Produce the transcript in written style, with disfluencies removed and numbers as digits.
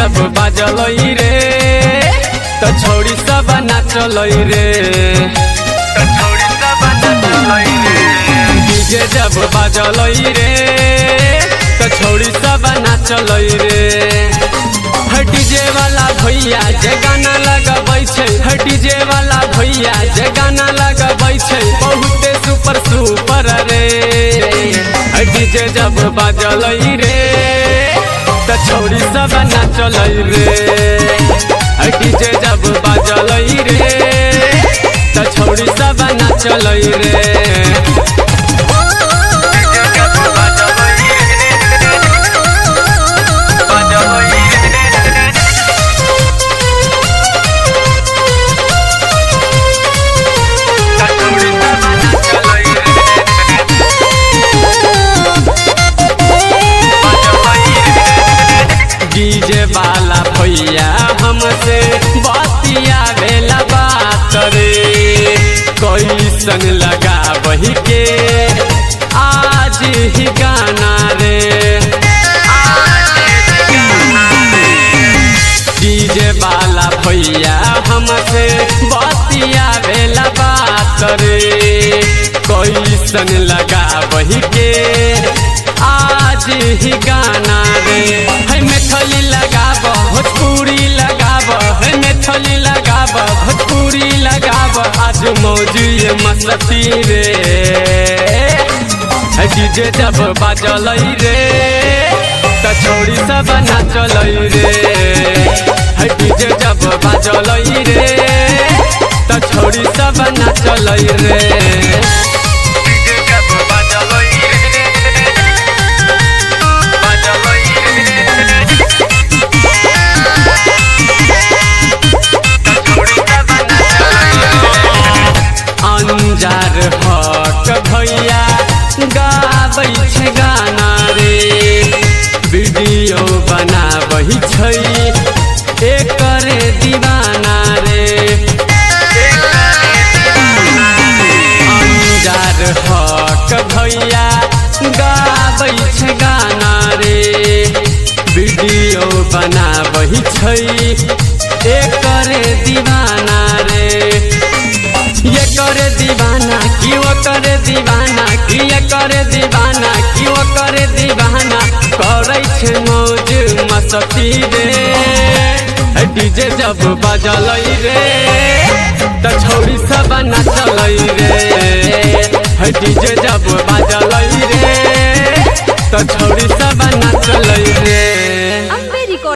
जब बाजलई रे तो छौड़ी सब नाचलई रे, डीजे जब बाजलई रे तो छौड़ी सब नाचलई रे। डीजे वाला भैया जे गाना लगबै छै, डीजे वाला भैया जे गाना लगबै छै बहुते सुपर सुपर रे। डीजे जब बाजलई रे तो छौड़ी सब नाचलई रे, डीजे जब बाजलई रे तो छौड़ी सब नाचलई रे। डीजे वाला भैया हमसे बतिया बेला बात रे, कैसन लगा वही के आज ही गाना रे। डीजे वाला भैया हमसे बतिया बेला बात रे, कैसन लगा वही के आज ही गाना रे। है मैथिली लगाब भोजपुरी लगाब, है मैथिली लगाब भोजपुरी लगाब, आज मौजी मस्ती रे। है डीजे जब बाजलई रे तो छौड़ी सब नाचलई रे, है डीजे जब बाजलई रे तो छौड़ी सब नाचलई रे। अंजार हक भैया गाबै छै गाना रे, वीडियो बनाबै छै एकर दीवाना रे। अंजार हक भैया गाबै छै गाना रे, वीडियो बनाबै छै एकर दीवाना रे। ये करे दीवाना कि वो करे दीवाना, कि ये करे दीवाना कि वो करे दीवाना, करे छे मौज मस्ती रे। डीजे जब बाजलई रे तो छौड़ी सब नाचलई रे, डीजे